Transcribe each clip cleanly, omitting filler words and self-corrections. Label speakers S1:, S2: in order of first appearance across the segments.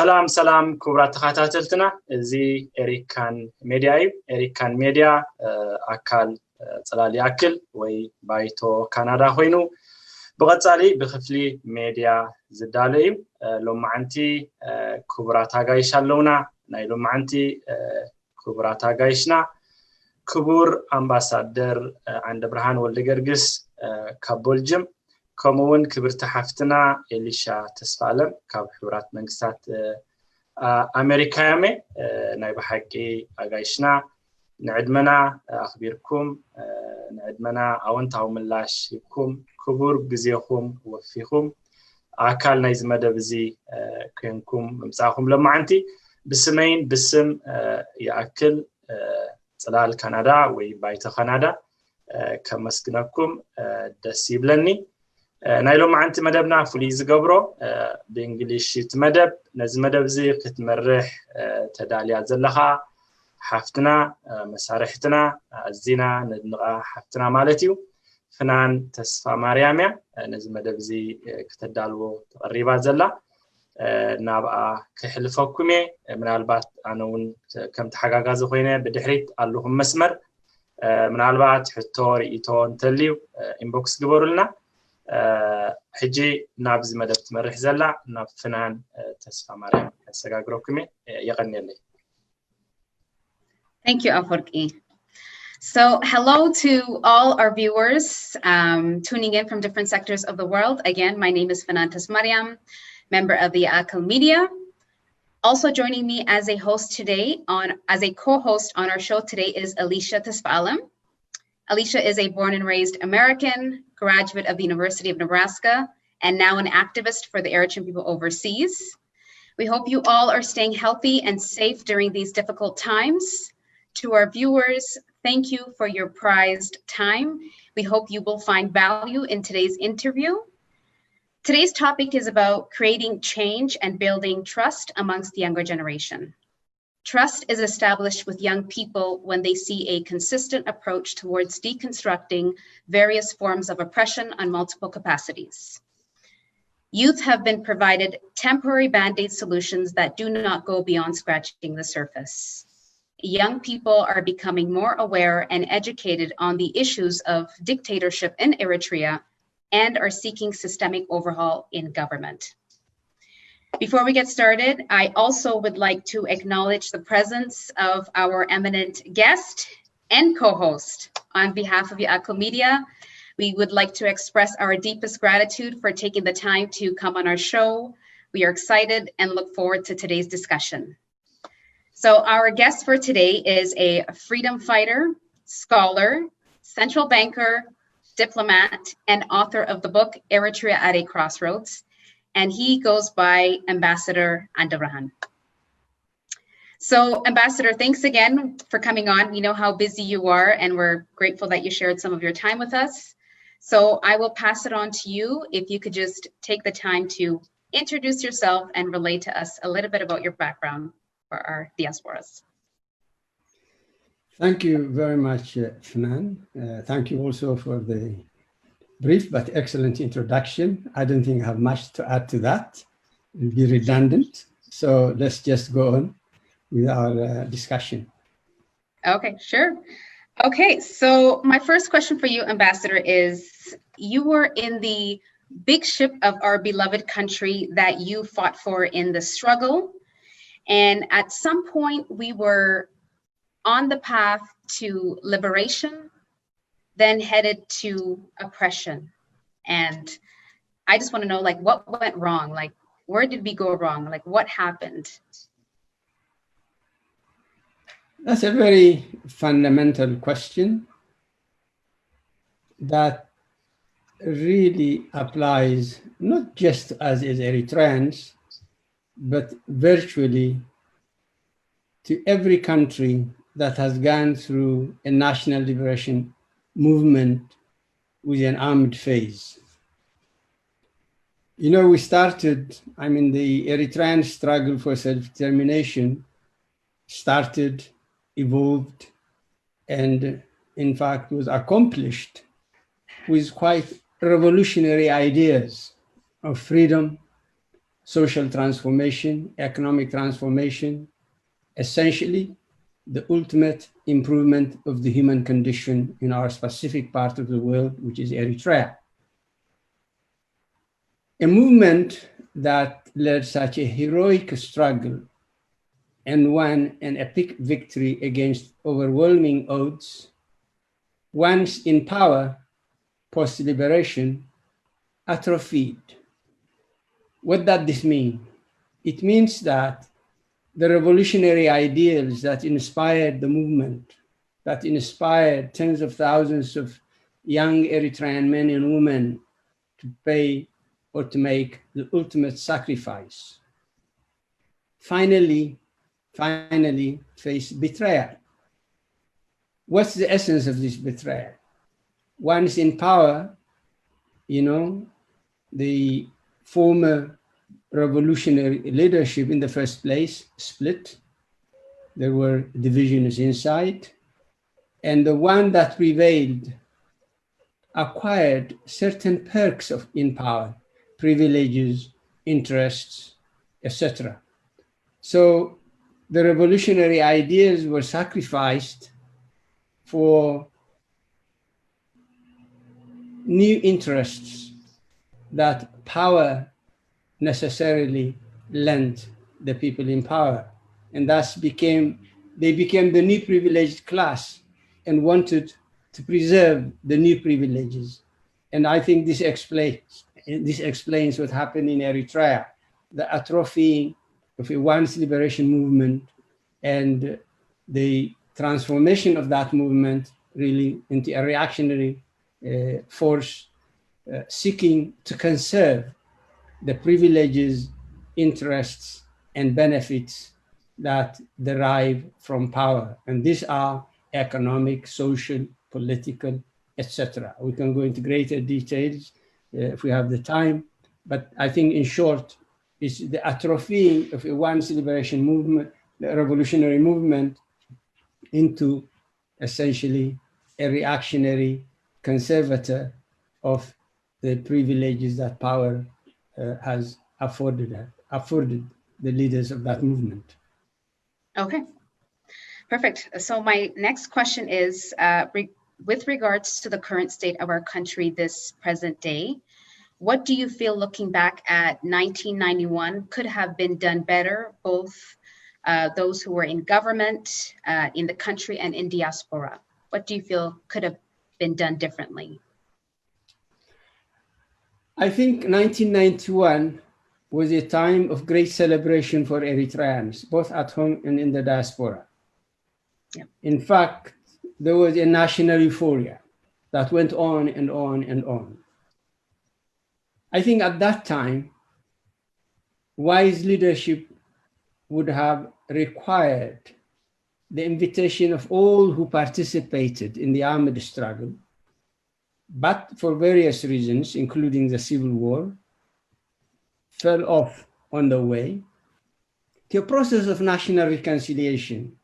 S1: ሰላም ክቡራት ተኸታተልትና እዚ ኤሪካን ሚድያ እዩ ኤሪካን ሚድያ አካል ጽላል ያክል ወይ ባይቶ ካናዳ ኮይኑ ብቀጻሊ ብክፍሊ ሚድያ ዝዳለ እዩ ሎማዓንቲ ክቡራት አጋይሽ ኣለውና ናይ ሎማዓንቲ ክቡራት አጋይሽና ክቡር አምባሳደር አንደብርሃን ወልደገርግስ ካብ ቦልጅም كمون كبرت حفتنا إليشا تسفالم كابحورات منقسات أمريكا يامي نايب حقي أغايشنا نعدمنا أخبيركم نعدمنا أونتاو ملاش يكم كبور بزيخم وفيخم أكال نايز مدى بزي كينكم ممساخم لما عنتي بسمين بسم يأكل صلال كندا ويبايت كندا كمسكنكم دسيب لني نايلوم عنت مدبنا فليز قبرو بإنجليش تمدب نز مدب زي كتمرح تداليات زلخا حفتنا مسارحتنا الزينة ندنقى حفتنا مالتيو فنان تسفى مرياميا نز مدب زي كتدالو تقريبات زلا نابقى كحلفوكمي من البات عنون كم تحقاقا زخوينة بدحريت اللهم مسمر من البات حتو ርእይቶ تليو انبوكس قبرو لنا حجي نابز مدب تمرح زلا ناب فنان تسفى مريم سغاغروكمي يغني لي.
S2: Thank you, Aforki. So, hello to all our viewers tuning in from different sectors of the world. Again, my name is Fanantas Mariam, member of the Yiakl Media. Also joining me as a host today, as a co-host on our show today is Alicia Tesfalem. Alicia is a born and raised American, graduate of the University of Nebraska, and now an activist for the Erican people overseas. We hope you all are staying healthy and safe during these difficult times. To our viewers, thank you for your prized time. We hope you will find value in today's interview. Today's topic is about creating change and building trust amongst the younger generation. Trust is established with young people when they see a consistent approach towards deconstructing various forms of oppression on multiple capacities. Youth have been provided temporary band-aid solutions that do not go beyond scratching the surface. Young people are becoming more aware and educated on the issues of dictatorship in Eritrea and are seeking systemic overhaul in government. Before we get started, I also would like to acknowledge the presence of our eminent guest and co-host. On behalf of Yiakl Media, we would like to express our deepest gratitude for taking the time to come on our show. We are excited and look forward to today's discussion. So our guest for today is a freedom fighter, scholar, central banker, diplomat, and author of the book Eritrea at a Crossroads. And he goes by Ambassador Andebrhan. So Ambassador, thanks again for coming on. We know how busy you are and we're grateful that you shared some of your time with us. So I will pass it on to you if you could just take the time to introduce yourself and relate to us a little bit about your background for our diasporas.
S3: Thank you very much, Fanan. Thank you also for the brief but excellent introduction. I don't think I have much to add to that. It'll be redundant. So let's just go on with our discussion.
S2: Okay, sure. Okay, so my first question for you, Ambassador, is you were in the big ship of our beloved country that you fought for in the struggle. And at some point we were on the path to liberation, then headed to oppression. And I just want to know, like, what went wrong? Like, where did we go wrong? Like, what happened?
S3: That's a very fundamental question that really applies not just as Eritreans, but virtually to every country that has gone through a national liberation movement with an armed phase. You know, we started, the Eritrean struggle for self-determination started, evolved, and in fact was accomplished with quite revolutionary ideas of freedom, social transformation, economic transformation, essentially the ultimate improvement of the human condition in our specific part of the world, which is Eritrea. A movement that led such a heroic struggle and won an epic victory against overwhelming odds, once in power, post-liberation, atrophied. What does this mean? It means that the revolutionary ideals that inspired the movement, that inspired tens of thousands of young Eritrean men and women to pay or to make the ultimate sacrifice, finally face betrayal. What's the essence of this betrayal? Once in power, the former revolutionary leadership in the first place split. There were divisions inside, and the one that prevailed acquired certain perks in power, privileges, interests, etc. So the revolutionary ideas were sacrificed for new interests that power necessarily lent the people in power, and thus they became the new privileged class and wanted to preserve the new privileges. And I think this explains what happened in Eritrea, the atrophying of a once liberation movement and the transformation of that movement really into a reactionary force seeking to conserve the privileges, interests, and benefits that derive from power. And these are economic, social, political, etc. We can go into greater details if we have the time, but I think in short, it's the atrophying of a once liberation movement, the revolutionary movement, into essentially a reactionary conservator of the privileges that power has afforded the leaders of that movement.
S2: Okay, perfect. So my next question is, with regards to the current state of our country this present day, what do you feel, looking back at 1991, could have been done better, both those who were in government, in the country, and in diaspora? What do you feel could have been done differently?
S3: I think 1991 was a time of great celebration for Eritreans, both at home and in the diaspora. Yeah. In fact, there was a national euphoria that went on and on and on. I think at that time, wise leadership would have required the invitation of all who participated in the armed struggle, but for various reasons, including the civil war, fell off on the way, to a process of national reconciliation.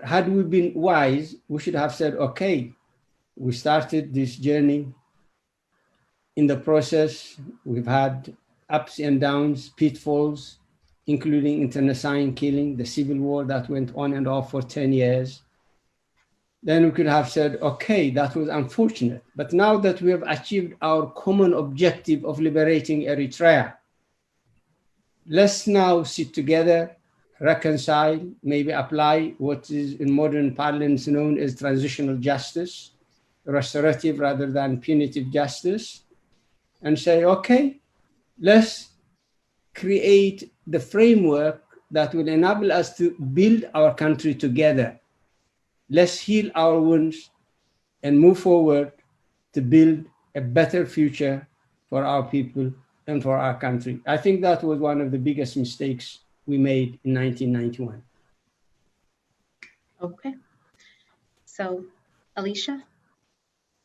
S3: Had we been wise, we should have said, okay, we started this journey. In the process, we've had ups and downs, pitfalls, including internecine killing, the civil war that went on and off for 10 years. Then we could have said, okay, that was unfortunate. But now that we have achieved our common objective of liberating Eritrea, let's now sit together, reconcile, maybe apply what is in modern parlance known as transitional justice, restorative rather than punitive justice, and say, okay, let's create the framework that will enable us to build our country together. Let's heal our wounds and move forward to build a better future for our people and for our country. I think that was one of the biggest mistakes we made in 1991.
S2: Okay. So, Alicia,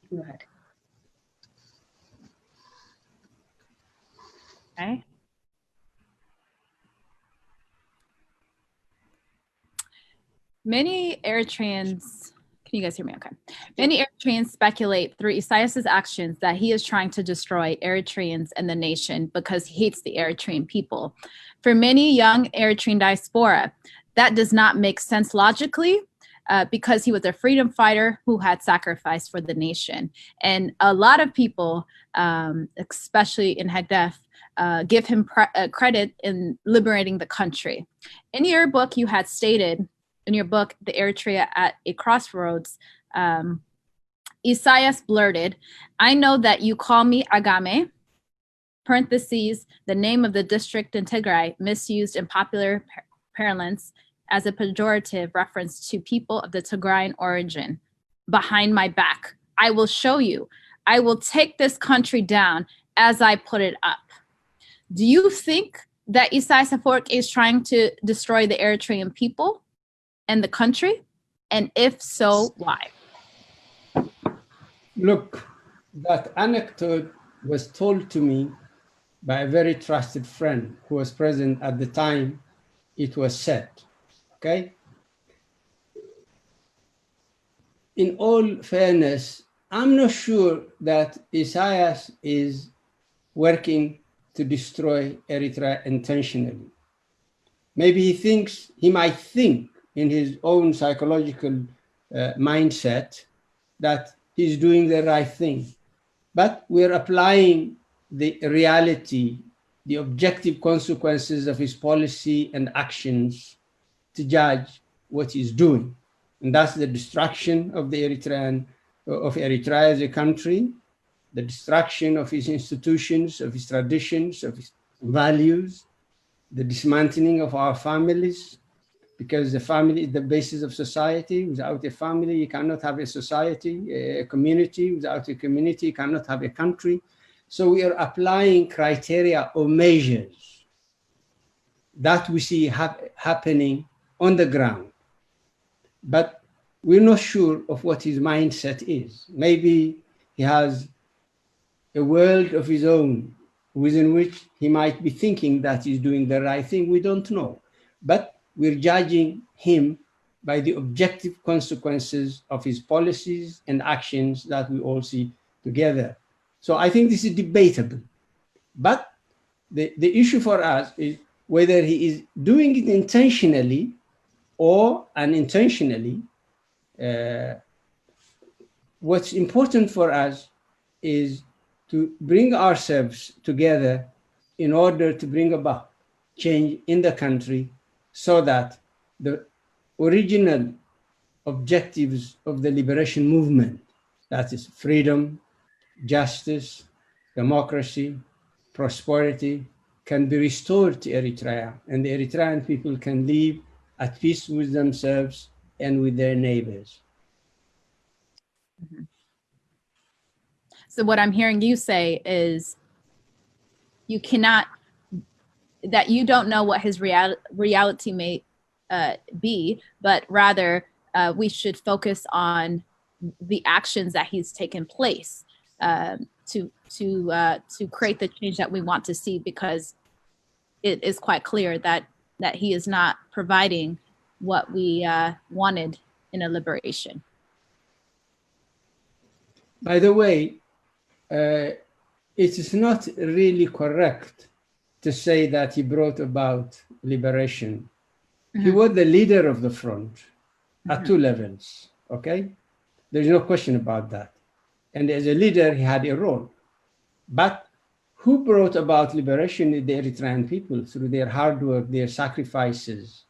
S2: go ahead.
S4: Okay. Many Eritreans Can you guys hear me? Okay. Many Eritreans speculate through Isiah's actions that he is trying to destroy Eritreans and the nation because he hates the Eritrean people. For many young Eritrean diaspora, that does not make sense logically because he was a freedom fighter who had sacrificed for the nation. And a lot of people, especially in Hagdef, give him credit in liberating the country. In your book, you had stated, in your book, The Eritrea at a Crossroads, Isiah blurted, "I know that you call me Agame," parentheses, the name of the district in Tigray, misused in popular parlance as a pejorative reference to people of the Tigrayan origin. "Behind my back, I will show you. I will take this country down as I put it up." Do you think that Isiah is trying to destroy the Eritrean people and the country? And if so, why?
S3: Look, that anecdote was told to me by a very trusted friend who was present at the time it was said, okay? In all fairness, I'm not sure that Isiah is working to destroy Eritrea intentionally. Maybe he might think in his own psychological mindset that he's doing the right thing. But we're applying the reality, the objective consequences of his policy and actions to judge what he's doing. And that's the destruction of the Eritrea as a country, the destruction of his institutions, of his traditions, of his values, the dismantling of our families, because the family is the basis of society. Without a family, you cannot have a society, a community. Without a community, you cannot have a country. So we are applying criteria or measures that we see happening on the ground. But we're not sure of what his mindset is. Maybe he has a world of his own within which he might be thinking that he's doing the right thing. We don't know. But we're judging him by the objective consequences of his policies and actions that we all see together. So I think this is debatable. But the issue for us is whether he is doing it intentionally or unintentionally. What's important for us is to bring ourselves together in order to bring about change in the country so that the original objectives of the liberation movement, that is freedom, justice, democracy, prosperity, can be restored to Eritrea, and the Eritrean people can live at peace with themselves and with their neighbors.
S4: Mm-hmm. So what I'm hearing you say is you don't know what his reality may be, but rather we should focus on the actions that he's taken place to create the change that we want to see, because it is quite clear that he is not providing what we wanted in a liberation.
S3: By the way, it is not really correct to say that he brought about liberation. Mm-hmm. He was the leader of the front at two levels, okay? There's no question about that. And as a leader, he had a role. But who brought about liberation is the Eritrean people through their hard work, their sacrifices,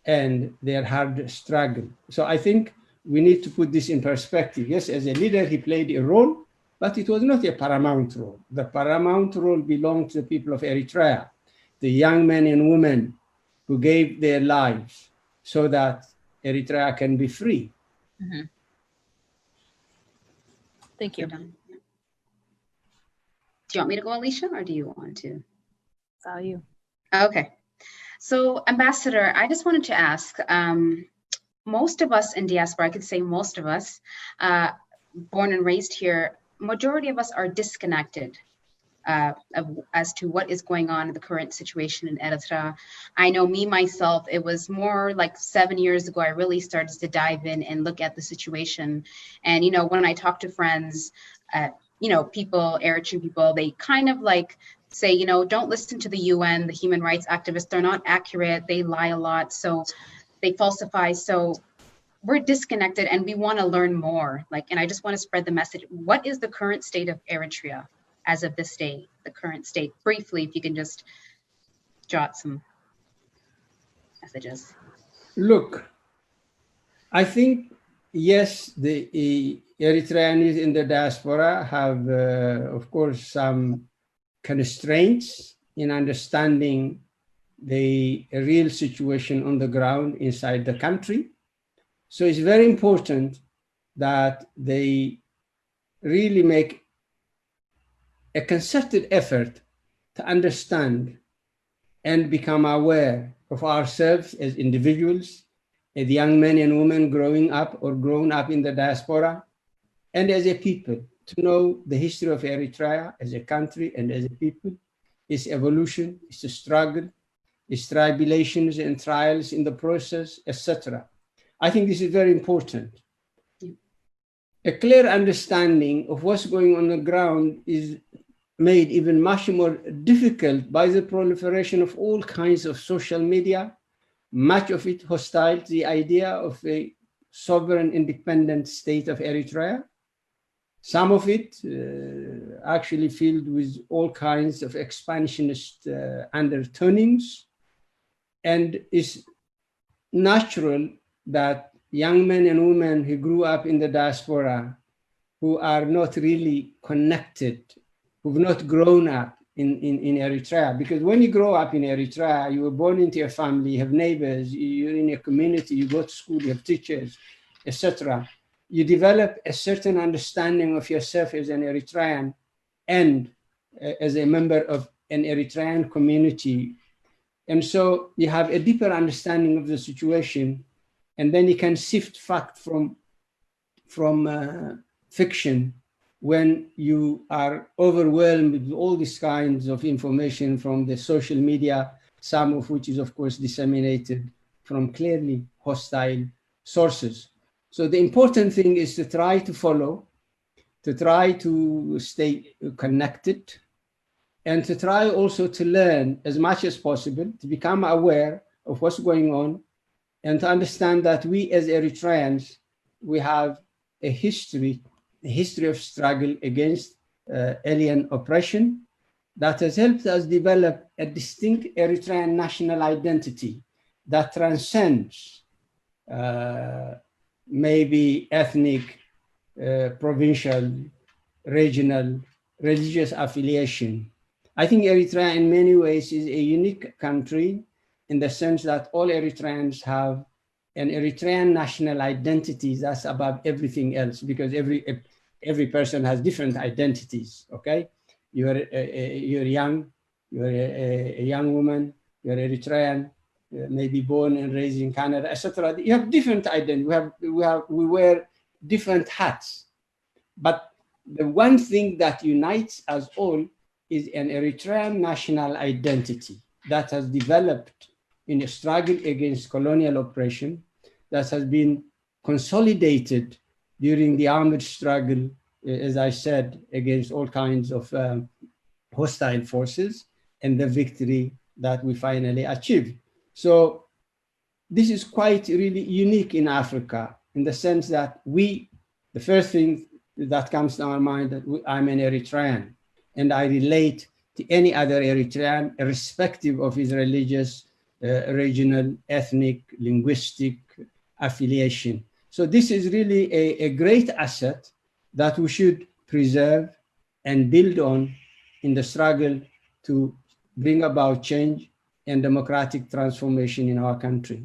S3: and their hard struggle. So I think we need to put this in perspective. Yes, as a leader, he played a role, but it was not a paramount role. The paramount role belonged to the people of Eritrea, the young men and women who gave their lives so that Eritrea can be free.
S4: Mm-hmm. Thank you.
S2: Do you want me to go, Alicia, or do you want to?
S4: It's all you.
S2: Okay. So, Ambassador, I just wanted to ask, most of us in diaspora, I could say most of us, born and raised here, majority of us are disconnected as to what is going on in the current situation in Eritrea. I know me, myself, it was more like 7 years ago, I really started to dive in and look at the situation. And, when I talk to friends, people, Eritrean people, they kind of like say, don't listen to the UN, the human rights activists, they're not accurate, they lie a lot, so they falsify. So we're disconnected and we want to learn more. And I just want to spread the message. What is the current state of Eritrea as of this day, the current state? Briefly, if you can just jot some messages.
S3: Look, I think, yes, the Eritreans in the diaspora have, of course, some constraints in understanding the real situation on the ground inside the country. So it's very important that they really make a concerted effort to understand and become aware of ourselves as individuals, as young men and women growing up or grown up in the diaspora, and as a people, to know the history of Eritrea as a country and as a people, its evolution, its struggle, its tribulations and trials in the process, etc. I think this is very important. A clear understanding of what's going on the ground is made even much more difficult by the proliferation of all kinds of social media, much of it hostile to the idea of a sovereign independent state of Eritrea. Some of it actually filled with all kinds of expansionist undertonings. And it's natural that young men and women who grew up in the diaspora, who are not really connected, who've not grown up in Eritrea, because when you grow up in Eritrea, you were born into a family, you have neighbors, you're in a community, you go to school, you have teachers, etc. You develop a certain understanding of yourself as an Eritrean and as a member of an Eritrean community. And so you have a deeper understanding of the situation, and then you can sift fact from fiction when you are overwhelmed with all these kinds of information from the social media, some of which is, of course, disseminated from clearly hostile sources. So the important thing is to try to follow, to try to stay connected, and to try also to learn as much as possible, to become aware of what's going on, and to understand that we as Eritreans, we have a history of struggle against alien oppression that has helped us develop a distinct Eritrean national identity that transcends maybe ethnic, provincial, regional, religious affiliation. I think Eritrea in many ways is a unique country in the sense that all Eritreans have an Eritrean national identity that's above everything else, because every person has different identities, okay? You're young, you're a young woman, you're Eritrean, maybe born and raised in Canada, etc. You have different identities. We wear different hats. But the one thing that unites us all is an Eritrean national identity that has developed in a struggle against colonial oppression, that has been consolidated during the armed struggle, as I said, against all kinds of hostile forces, and the victory that we finally achieved. So this is quite really unique in Africa, in the sense that the first thing that comes to our mind, that I'm an Eritrean, and I relate to any other Eritrean, irrespective of his religious, regional, ethnic, linguistic affiliation. So this is really a great asset that we should preserve and build on in the struggle to bring about change and democratic transformation in our country.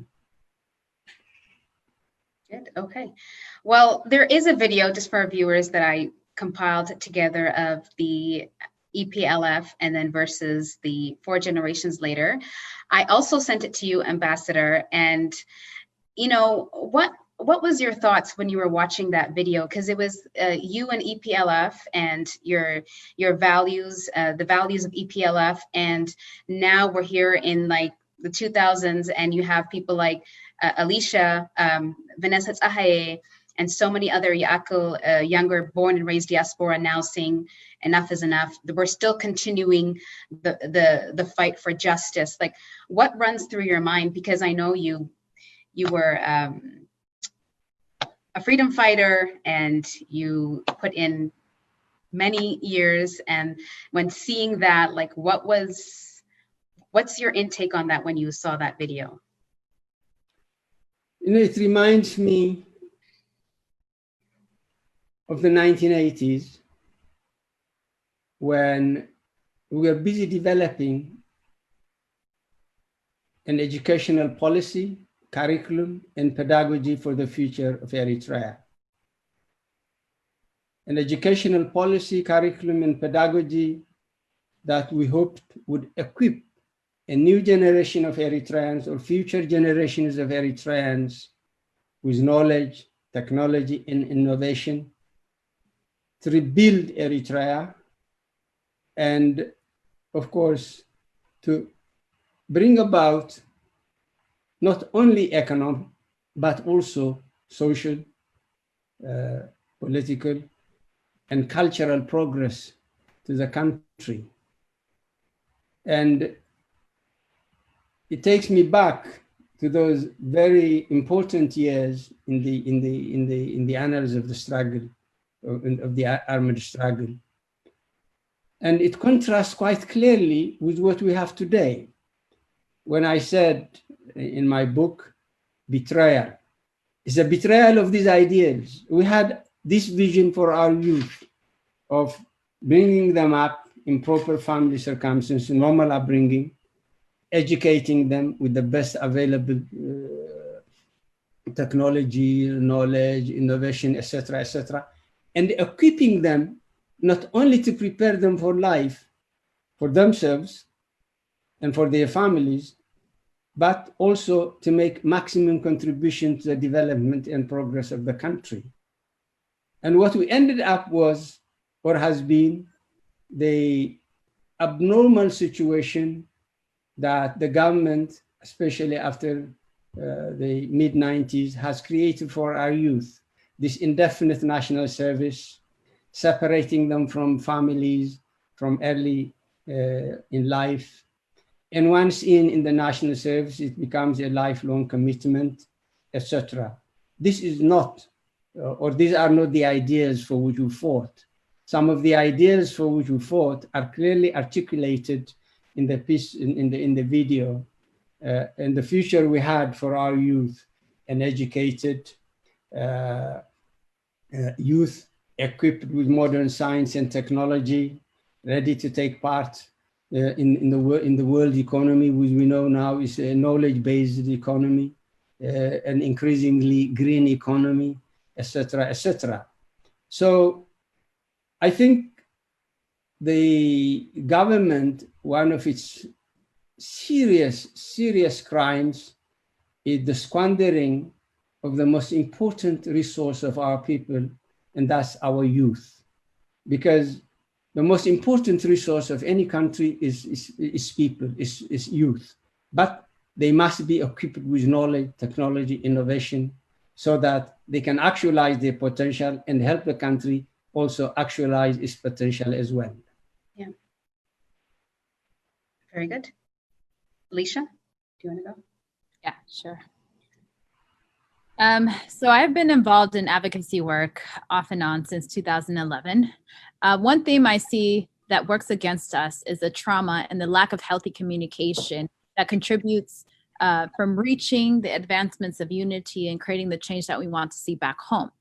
S2: Good, okay. Well, there is a video just for our viewers that I compiled together of the EPLF and then versus the 4 generations later. I also sent it to you, Ambassador, and you know, what what was your thoughts when you were watching that video? Because it was you and EPLF and your values, the values of EPLF, and now we're here in like the 2000s, and you have people like Alicia, Vanessa Tsahaye, and so many other Yiakl, younger born and raised diaspora now saying enough is enough. We're still continuing the fight for justice. Like, what runs through your mind? Because I know you were a freedom fighter, and you put in many years. And when seeing that, like, what's your intake on that when you saw that video?
S3: You know, it reminds me of the 1980s, when we were busy developing an educational policy, curriculum, and pedagogy for the future of Eritrea. An educational policy, curriculum, and pedagogy that we hoped would equip a new generation of Eritreans or future generations of Eritreans with knowledge, technology, and innovation to rebuild Eritrea, and of course, to bring about not only economic, but also social, political, and cultural progress to the country. And it takes me back to those very important years in the annals of the struggle, of the armed struggle. And it contrasts quite clearly with what we have today. When I said in my book, betrayal, it's a betrayal of these ideals. We had this vision for our youth of bringing them up in proper family circumstances, normal upbringing, educating them with the best available technology, knowledge, innovation, etc., and equipping them not only to prepare them for life, for themselves and for their families, but also to make maximum contribution to the development and progress of the country. And what we ended up was, or has been, the abnormal situation that the government, especially after the mid-90s, has created for our youth, this indefinite national service, separating them from families from early in life. And once in the national service, it becomes a lifelong commitment, etc. This is not, or these are not the ideas for which we fought. Some of the ideas for which we fought are clearly articulated in the piece, in the video, and the future we had for our youth, an educated youth equipped with modern science and technology, ready to take part in the world economy, which we know now is a knowledge-based economy, an increasingly green economy, etc., etc. So I think the government, one of its serious crimes is the squandering of the most important resource of our people, and that's our youth. Because the most important resource of any country is people, is youth. But they must be equipped with knowledge, technology, innovation, so that they can actualize their potential and help the country also actualize its potential as well.
S2: Yeah. Very good. Alicia, do you want to go?
S4: Yeah, sure. So I've been involved in advocacy work off and on since 2011. One theme I see that works against us is the trauma and the lack of healthy communication that contributes from reaching the advancements of unity and creating the change that we want to see back home.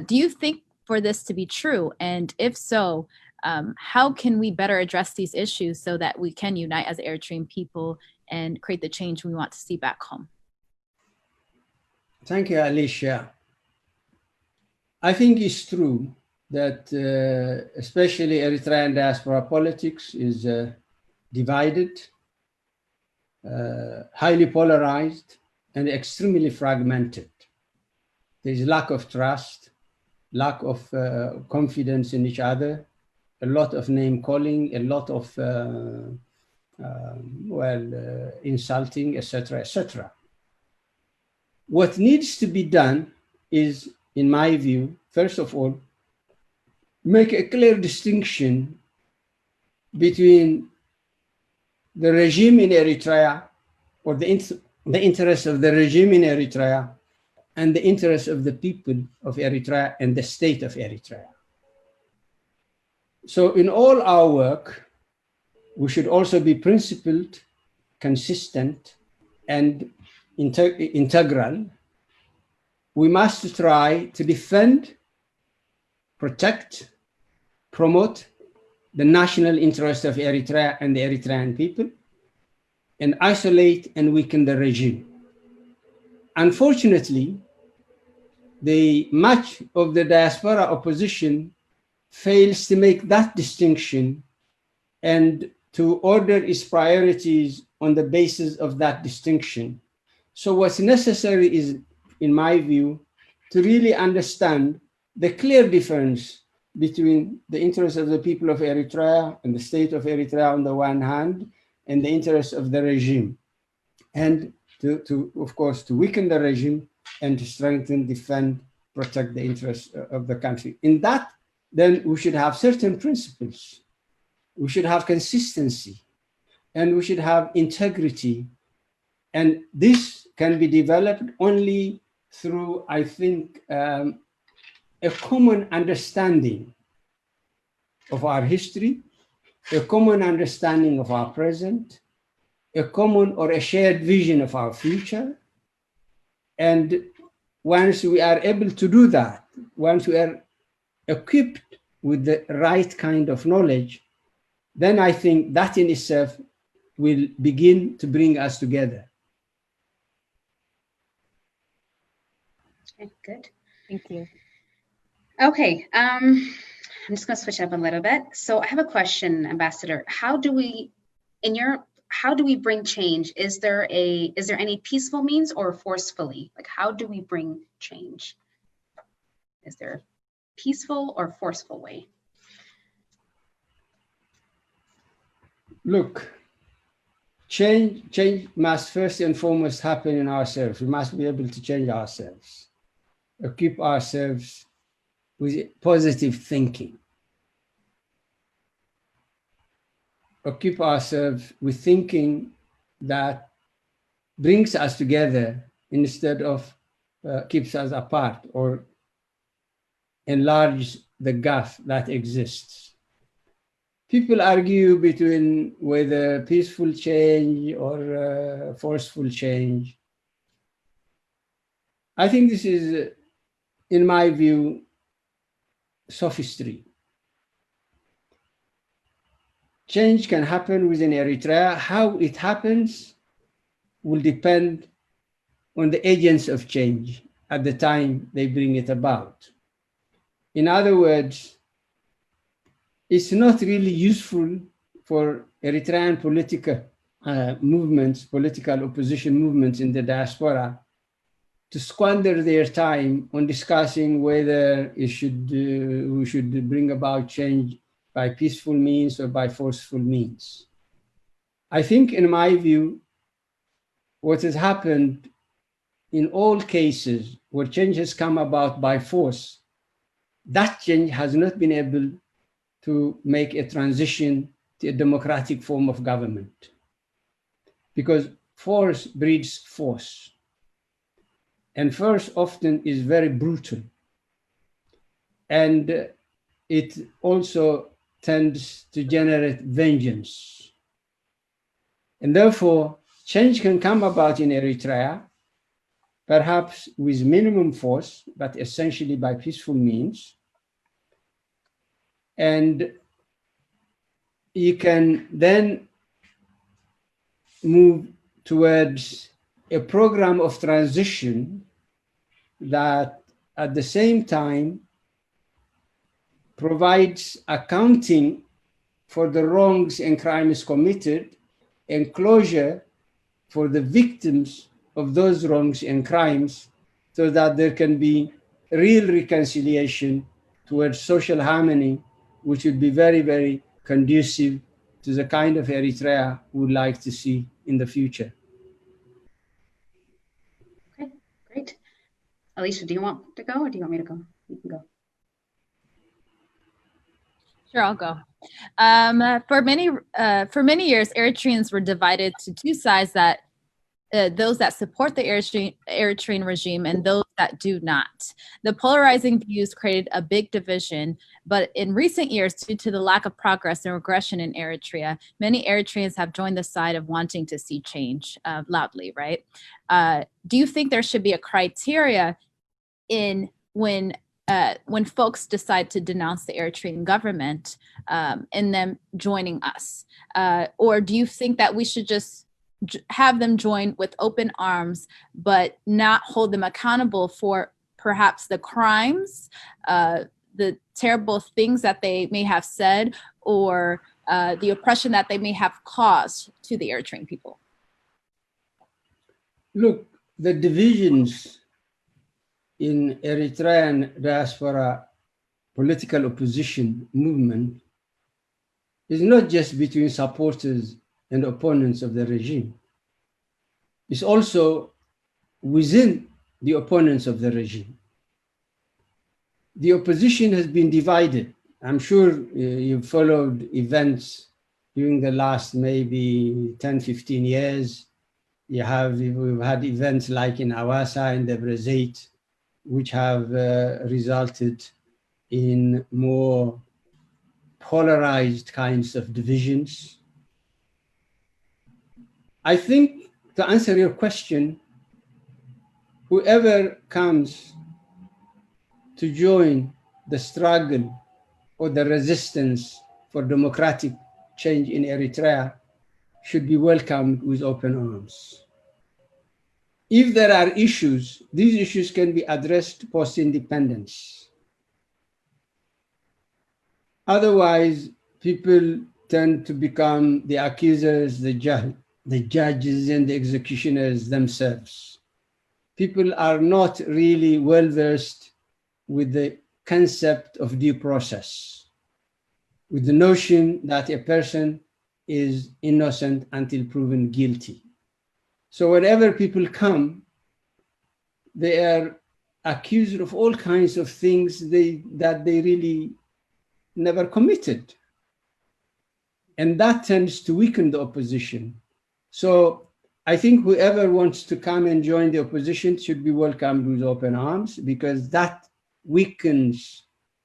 S4: Do you think for this to be true? And if so, how can we better address these issues so that we can unite as Eritrean people and create the change we want to see back home?
S3: Thank you, Alicia. I think it's true that especially Eritrean diaspora politics is divided, highly polarized, and extremely fragmented. There's lack of trust, lack of confidence in each other, a lot of name calling, a lot of insulting, etc., etc. What needs to be done is, in my view, first of all, make a clear distinction between the regime in Eritrea, or the interests of the regime in Eritrea, and the interests of the people of Eritrea and the state of Eritrea. So in all our work, we should also be principled, consistent, and integral. We must try to defend, protect, promote the national interest of Eritrea and the Eritrean people, and isolate and weaken the regime. Unfortunately, much of the diaspora opposition fails to make that distinction and to order its priorities on the basis of that distinction. So what's necessary is, in my view, to really understand the clear difference between the interests of the people of Eritrea and the state of Eritrea on the one hand, and the interests of the regime. And of course, to weaken the regime and to strengthen, defend, protect the interests of the country. In that, then we should have certain principles. We should have consistency, and we should have integrity. And this can be developed only through, I think, a common understanding of our history, a common understanding of our present, a common or a shared vision of our future. And once we are able to do that, once we are equipped with the right kind of knowledge, then I think that in itself will begin to bring us together.
S2: Okay, good.
S4: Thank you.
S2: Okay, I'm just going to switch up a little bit. So I have a question, Ambassador. How do we bring change? Is there any peaceful means or forcefully? Like, how do we bring change? Is there a peaceful or forceful way?
S3: Look, change must first and foremost happen in ourselves. We must be able to change ourselves, equip ourselves with positive thinking, equip ourselves with thinking that brings us together instead of keeps us apart or enlarge the gap that exists. People argue between whether peaceful change or forceful change. I think this is, in my view, sophistry. Change can happen within Eritrea. How it happens will depend on the agents of change at the time they bring it about. In other words, it's not really useful for Eritrean political movements, political opposition movements in the diaspora to squander their time on discussing whether we should bring about change by peaceful means or by forceful means. I think, in my view, what has happened in all cases where change has come about by force, that change has not been able to make a transition to a democratic form of government, because force breeds force. And force often is very brutal. And it also tends to generate vengeance. And therefore, change can come about in Eritrea, perhaps with minimum force, but essentially by peaceful means. And you can then move towards a program of transition that at the same time provides accounting for the wrongs and crimes committed and closure for the victims of those wrongs and crimes, so that there can be real reconciliation towards social harmony, which would be very, very conducive to the kind of Eritrea we would like to see in the future.
S2: Okay, great. Alicia, do you want to go or do you want me to go? You can go.
S4: Sure, I'll go. For many years, Eritreans were divided to two sides, that those that support the Eritrean regime and those that do not. The polarizing views created a big division, but in recent years, due to the lack of progress and regression in Eritrea, many Eritreans have joined the side of wanting to see change loudly, right? Do you think there should be a criteria in when folks decide to denounce the Eritrean government and them joining us? Or do you think that we should just have them join with open arms, but not hold them accountable for perhaps the crimes, the terrible things that they may have said, or the oppression that they may have caused to the Eritrean people?
S3: Look, the divisions in Eritrean diaspora political opposition movement is not just between supporters and opponents of the regime. It's also within the opponents of the regime. The opposition has been divided. I'm sure you've followed events during the last maybe 10, 15 years. We've had events like in Awasa and Andebrhan, which have resulted in more polarized kinds of divisions. I think, to answer your question, whoever comes to join the struggle or the resistance for democratic change in Eritrea should be welcomed with open arms. If there are issues, these issues can be addressed post-independence. Otherwise, people tend to become the accusers, the judges and the executioners themselves. People are not really well versed with the concept of due process, with the notion that a person is innocent until proven guilty. So whenever people come, they are accused of all kinds of things that they really never committed. And that tends to weaken the opposition. So I think whoever wants to come and join the opposition should be welcomed with open arms, because that weakens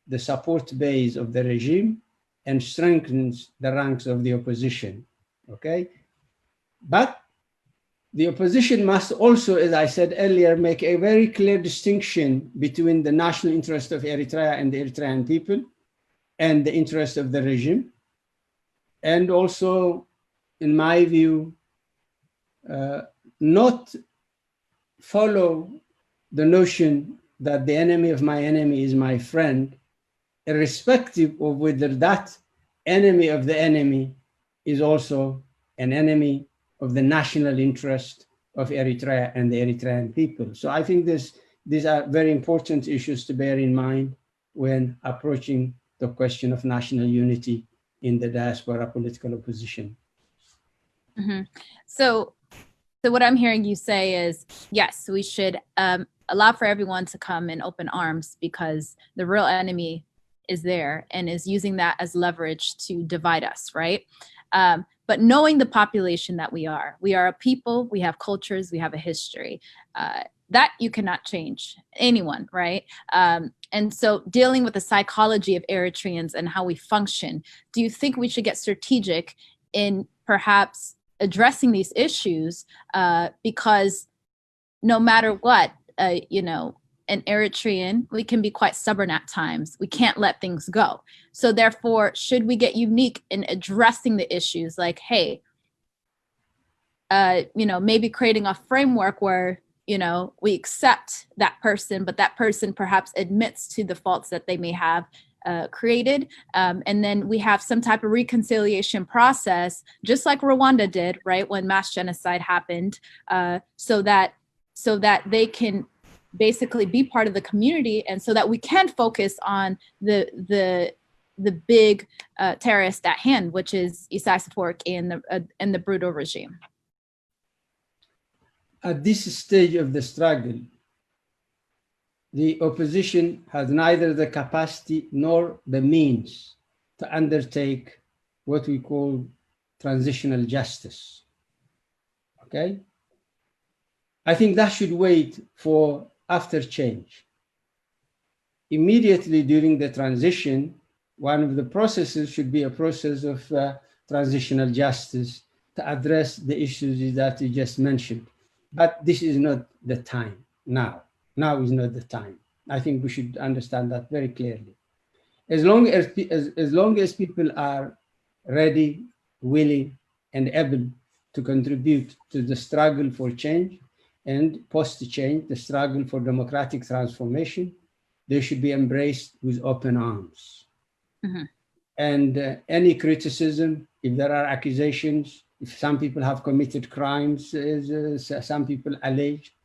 S3: the support base of the regime and strengthens the ranks of the opposition, okay? But the opposition must also, as I said earlier, make a very clear distinction between the national interest of Eritrea and the Eritrean people and the interest of the regime. And also, in my view, not follow the notion that the enemy of my enemy is my friend, irrespective of whether that enemy of the enemy is also an enemy of the national interest of Eritrea and the Eritrean people. So I think these are very important issues to bear in mind when approaching the question of national unity in the diaspora political opposition.
S4: Mm-hmm. So what I'm hearing you say is, yes, we should allow for everyone to come in open arms, because the real enemy is there and is using that as leverage to divide us, right? But knowing the population that we are a people, we have cultures, we have a history. That you cannot change, anyone, right? And so dealing with the psychology of Eritreans and how we function, do you think we should get strategic in perhaps addressing these issues? Because no matter what, an Eritrean, we can be quite stubborn at times. We can't let things go. So therefore, should we get unique in addressing the issues, like, hey, maybe creating a framework where, we accept that person, but that person perhaps admits to the faults that they may have created. And then we have some type of reconciliation process, just like Rwanda did, right, when mass genocide happened, so that they can basically be part of the community, and so that we can focus on the big terrorist at hand, which is Isiah and the brutal regime.
S3: At this stage of the struggle, the opposition has neither the capacity nor the means to undertake what we call transitional justice. Okay? I think that should wait for after change. Immediately during the transition, one of the processes should be a process of transitional justice to address the issues that you just mentioned. But this is not the time now. Now is not the time. I think we should understand that very clearly. As long as people are ready, willing, and able to contribute to the struggle for change and post-change, the struggle for democratic transformation, they should be embraced with open arms. Mm-hmm. And any criticism, if there are accusations, if some people have committed crimes, as some people allege,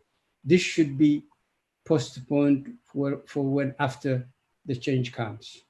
S3: this should be postponed for when after the change comes.